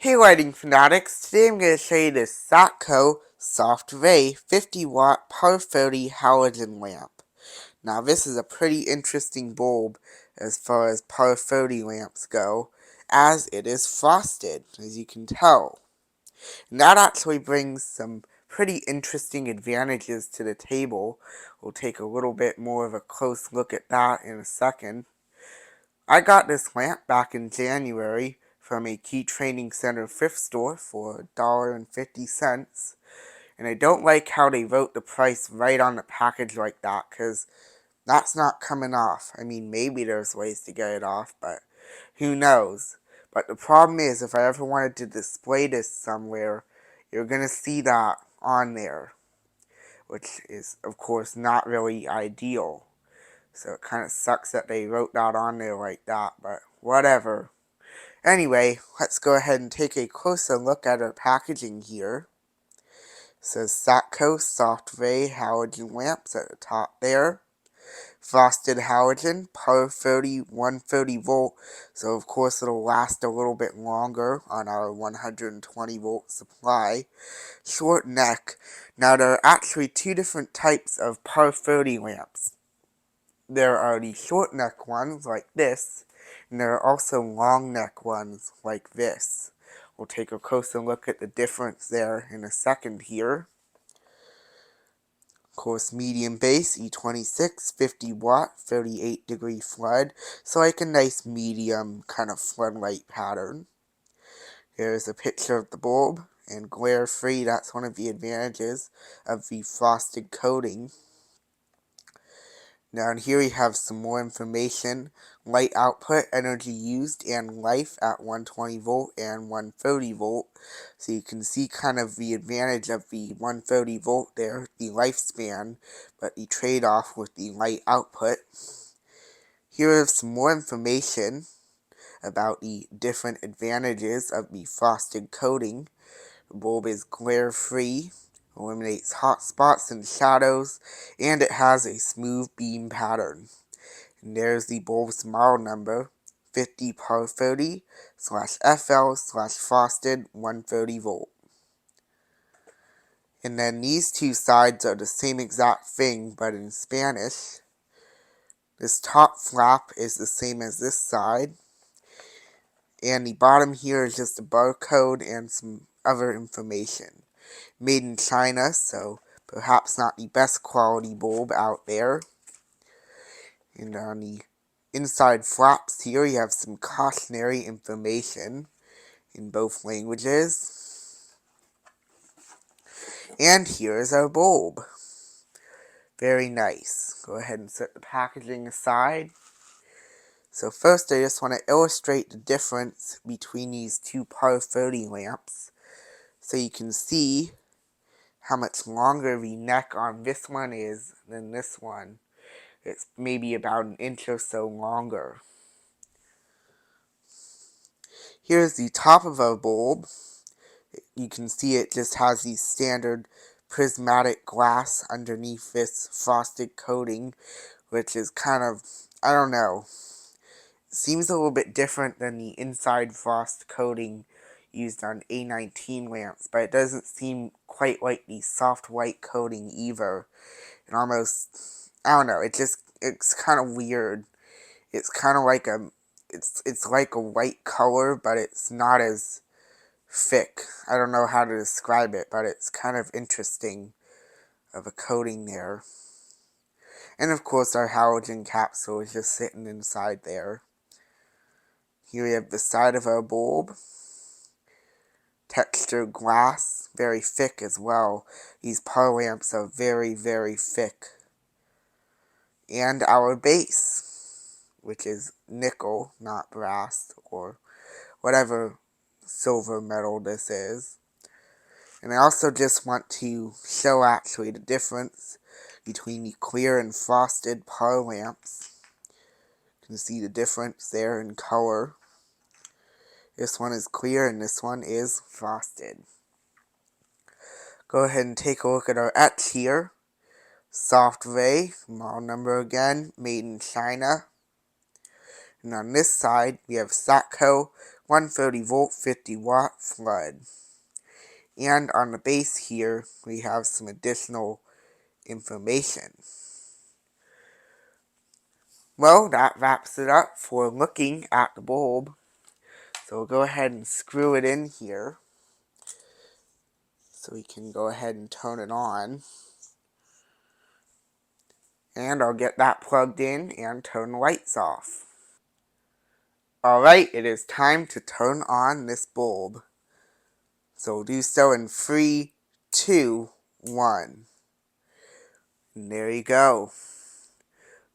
Hey lighting fanatics, today I'm going to show you this Satco Soft Ray 50-watt PAR30 halogen lamp. Now this is a pretty interesting bulb as far as PAR30 lamps go, as it is frosted, as you can tell. And that actually brings some pretty interesting advantages to the table. We'll take a little bit more of a close look at that in a second. I got this lamp back in January from a key training center thrift store for $1.50, and I don't like how they wrote the price right on the package like that, because that's not coming off. I mean, maybe there's ways to get it off, but who knows. But the problem is, if I ever wanted to display this somewhere, you're going to see that on there, which is, of course, not really ideal. So it kind of sucks that they wrote that on there like that, but whatever. Anyway, let's go ahead and take a closer look at our packaging here. It says Satco Soft Ray Halogen Lamps at the top there. Frosted halogen, PAR30 130 volt, so of course it'll last a little bit longer on our 120 volt supply. Short neck. Now there are actually two different types of PAR30 lamps. There are the short neck ones like this, and there are also long neck ones like this. We'll take a closer look at the difference there in a second here. Of course, medium base, E26, 50 watt, 38 degree flood, so like a nice medium kind of floodlight pattern. Here's a picture of the bulb, and glare free. That's one of the advantages of the frosted coating. Down here we have some more information. Light output, energy used, and life at 120 volt and 130 volt. So you can see kind of the advantage of the 130 volt there, the lifespan, but the trade-off with the light output. Here is some more information about the different advantages of the frosted coating. The bulb is glare-free, eliminates hot spots and shadows, and it has a smooth beam pattern. And there's the bulb's model number, 50 PAR30/FL/frosted 130 volt. And then these two sides are the same exact thing, but in Spanish. This top flap is the same as this side. And the bottom here is just a barcode and some other information. Made in China, so perhaps not the best quality bulb out there. And on the inside flaps here, you have some cautionary information in both languages. And here is our bulb. Very nice. Go ahead and set the packaging aside. So first I just want to illustrate the difference between these two PAR30 lamps, so you can see how much longer the neck on this one is than this one. It's maybe about an inch or so longer. Here's the top of our bulb. You can see it just has the standard prismatic glass underneath this frosted coating, which is kind of, I don't know, seems a little bit different than the inside frost coating used on A19 lamps, but it doesn't seem quite like the soft white coating either. It almost, I don't know, it's kind of weird. It's kind of like it's like a white color, but it's not as thick. I don't know how to describe it, but it's kind of interesting of a coating there. And of course our halogen capsule is just sitting inside there. Here we have the side of our bulb. Textured glass, very thick as well. These PAR lamps are very, very thick. And our base, which is nickel, not brass, or whatever silver metal this is. And I also just want to show actually the difference between the clear and frosted PAR lamps. You can see the difference there in color. This one is clear and this one is frosted. Go ahead and take a look at our etch here. Soft Ray, model number again, made in China. And on this side, we have Satco 130-volt 50-watt flood. And on the base here, we have some additional information. Well, that wraps it up for looking at the bulb. So we'll go ahead and screw it in here. So we can go ahead and turn it on. And I'll get that plugged in and turn the lights off. Alright, it is time to turn on this bulb. So we'll do so in 3, 2, 1. And there you go.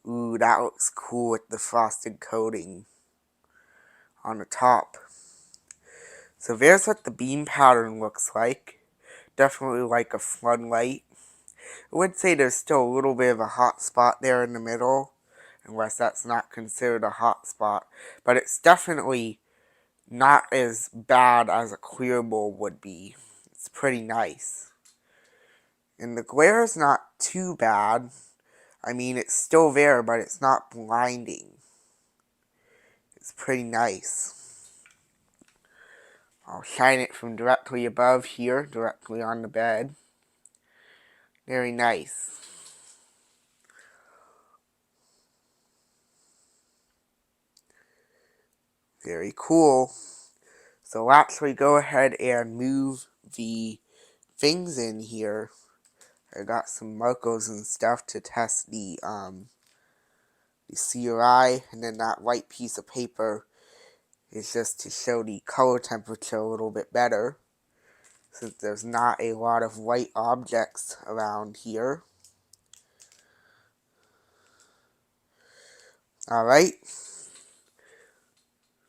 Ooh, that looks cool with the frosted coating on the top. So there's what the beam pattern looks like. Definitely like a floodlight. I would say there's still a little bit of a hot spot there in the middle, unless that's not considered a hot spot. But it's definitely not as bad as a clear bulb would be. It's pretty nice. And the glare is not too bad. I mean, it's still there, but it's not blinding. It's pretty nice. I'll shine it from directly above here, directly on the bed. Very nice. Very cool. So we'll actually go ahead and move the things in here. I got some markers and stuff to test the CRI, and then that white piece of paper is just to show the color temperature a little bit better, since there's not a lot of white objects around here. Alright,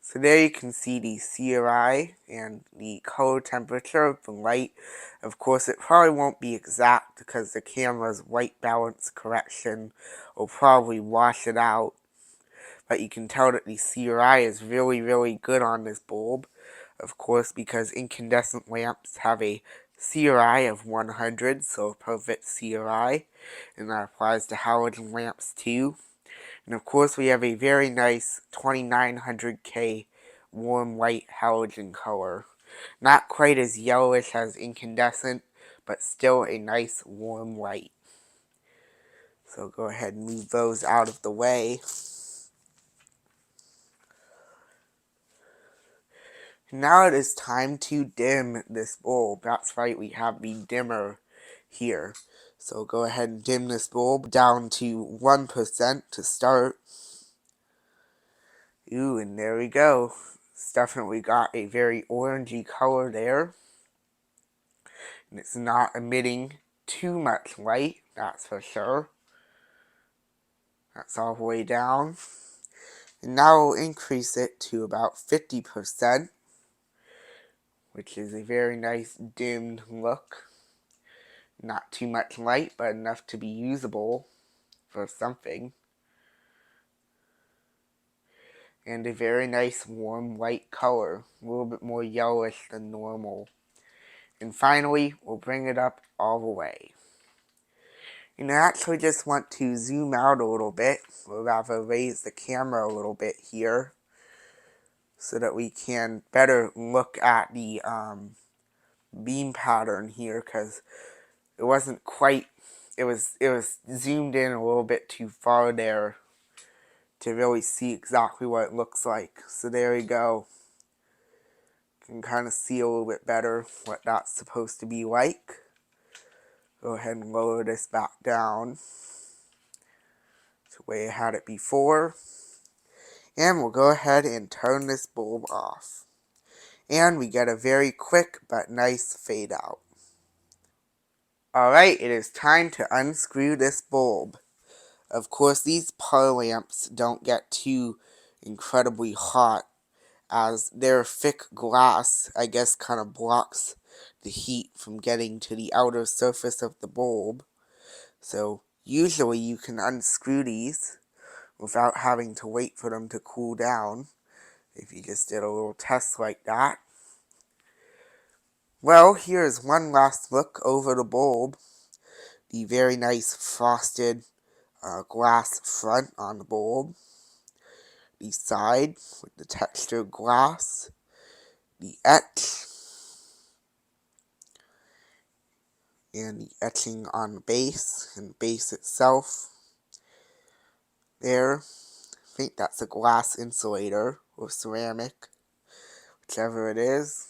so there you can see the CRI and the color temperature of the light. Of course, it probably won't be exact because the camera's white balance correction will probably wash it out. But you can tell that the CRI is really, really good on this bulb. Of course, because incandescent lamps have a CRI of 100, so a perfect CRI. And that applies to halogen lamps too. And of course we have a very nice 2900K warm white halogen color. Not quite as yellowish as incandescent, but still a nice warm white. So go ahead and move those out of the way. Now it is time to dim this bulb. That's right, we have the dimmer here. So go ahead and dim this bulb down to 1% to start. Ooh, and there we go. It's definitely got a very orangey color there. And it's not emitting too much light, that's for sure. That's all the way down. And now we'll increase it to about 50%, which is a very nice dimmed look. Not too much light, but enough to be usable for something. And a very nice warm white color, a little bit more yellowish than normal. And finally, we'll bring it up all the way. And I actually just want to zoom out a little bit. We'll rather raise the camera a little bit here so that we can better look at the beam pattern here, because it wasn't quite, it was zoomed in a little bit too far there to really see exactly what it looks like. So there we go. You can kind of see a little bit better what that's supposed to be like. Go ahead and lower this back down to the way I had it before. And we'll go ahead and turn this bulb off. And we get a very quick but nice fade out. Alright, it is time to unscrew this bulb. Of course, these PAR lamps don't get too incredibly hot, as their thick glass, I guess, kind of blocks the heat from getting to the outer surface of the bulb. So usually you can unscrew these without having to wait for them to cool down, if you just did a little test like that. Well, here's one last look over the bulb. The very nice frosted glass front on the bulb. The side with the textured glass. the etch and the etching on the base and the base itself. There, I think that's a glass insulator or ceramic, whichever it is.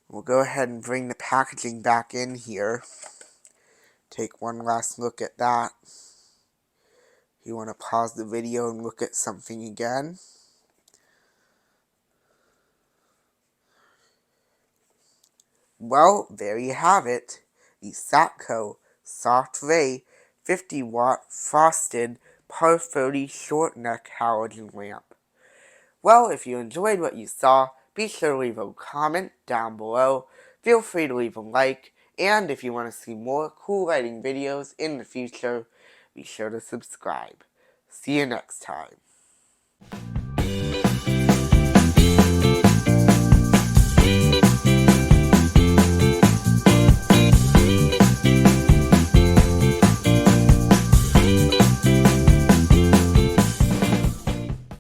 We'll go ahead and bring the packaging back in here. Take one last look at that. You want to pause the video and look at something again. Well, there you have it. The Satco Soft Ray 50-watt frosted PAR30 short neck halogen lamp. Well, if you enjoyed what you saw, be sure to leave a comment down below. Feel free to leave a like, and if you want to see more cool lighting videos in the future, be sure to subscribe. See you next time.